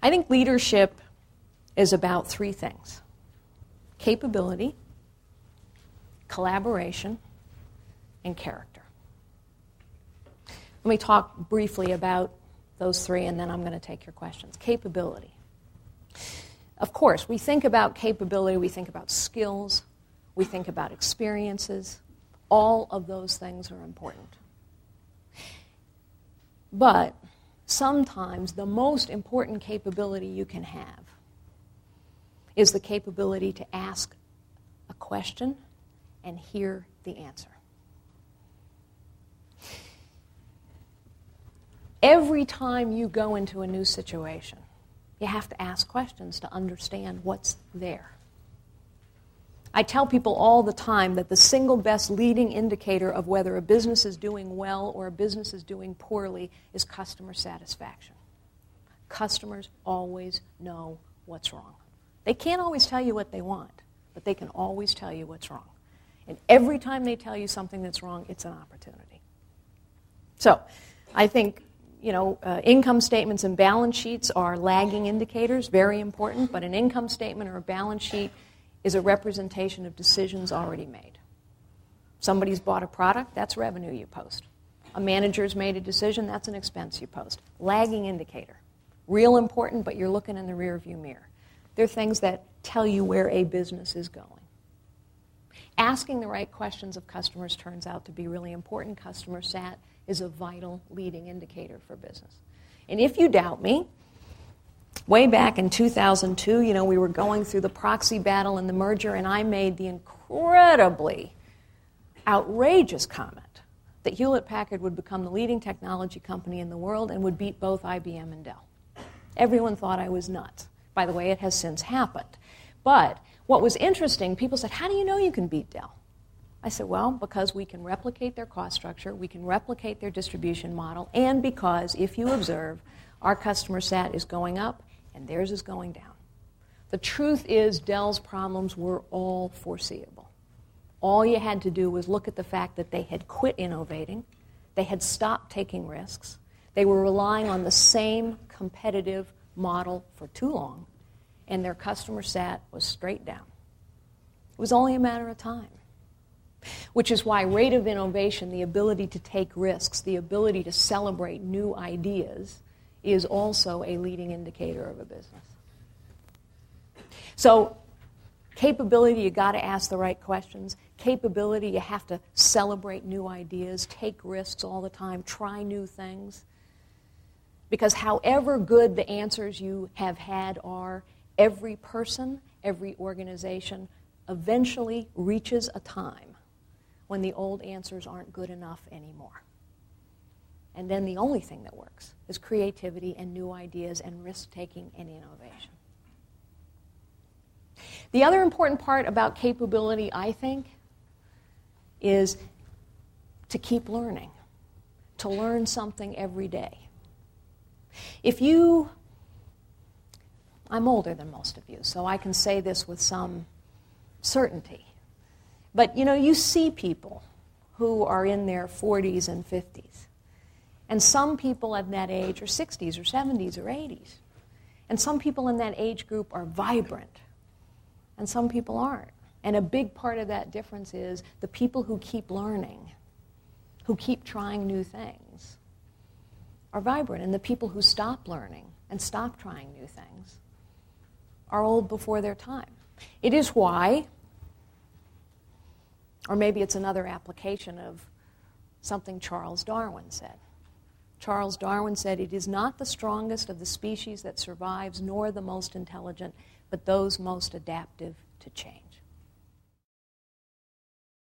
I think leadership is about three things: capability, collaboration, and character. Let me talk briefly about those three, and then I'm going to take your questions. Capability. Of course, we think about capability, we think about skills, we think about experiences. All of those things are important. But sometimes the most important capability you can have is the capability to ask a question and hear the answer. Every time you go into a new situation, you have to ask questions to understand what's there. I tell people all the time that the single best leading indicator of whether a business is doing well or a business is doing poorly is customer satisfaction. Customers always know what's wrong. They can't always tell you what they want, but they can always tell you what's wrong. And every time they tell you something that's wrong, it's an opportunity. So, I think, income statements and balance sheets are lagging indicators, very important, but an income statement or a balance sheet is a representation of decisions already made. Somebody's bought a product, that's revenue you post. A manager's made a decision, that's an expense you post. Lagging indicator. Real important, but you're looking in the rearview mirror. They're things that tell you where a business is going. Asking the right questions of customers turns out to be really important. Customer sat is a vital leading indicator for business. And if you doubt me, way back in 2002, we were going through the proxy battle and the merger, and I made the incredibly outrageous comment that Hewlett-Packard would become the leading technology company in the world and would beat both IBM and Dell. Everyone thought I was nuts. By the way, it has since happened. But what was interesting, people said, how do you know you can beat Dell? I said, well, because we can replicate their cost structure, we can replicate their distribution model, and because, if you observe, our customer sat is going up and theirs is going down. The truth is Dell's problems were all foreseeable. All you had to do was look at the fact that they had quit innovating, they had stopped taking risks, they were relying on the same competitive model for too long, and their customer sat was straight down. It was only a matter of time. Which is why rate of innovation, the ability to take risks, the ability to celebrate new ideas, is also a leading indicator of a business. So, capability, you got to ask the right questions. Capability, you have to celebrate new ideas, take risks all the time, try new things. Because however good the answers you have had are, every person, every organization eventually reaches a time when the old answers aren't good enough anymore. And then the only thing that works is creativity and new ideas and risk-taking and innovation. The other important part about capability, I think, is to keep learning, to learn something every day. I'm older than most of you, so I can say this with some certainty. But, you see people who are in their 40s and 50s. And some people at that age are 60s or 70s or 80s. And some people in that age group are vibrant. And some people aren't. And a big part of that difference is the people who keep learning, who keep trying new things, are vibrant. And the people who stop learning and stop trying new things are old before their time. It is why, or maybe it's another application of something Charles Darwin said. Charles Darwin said, "It is not the strongest of the species that survives, nor the most intelligent, but those most adaptive to change."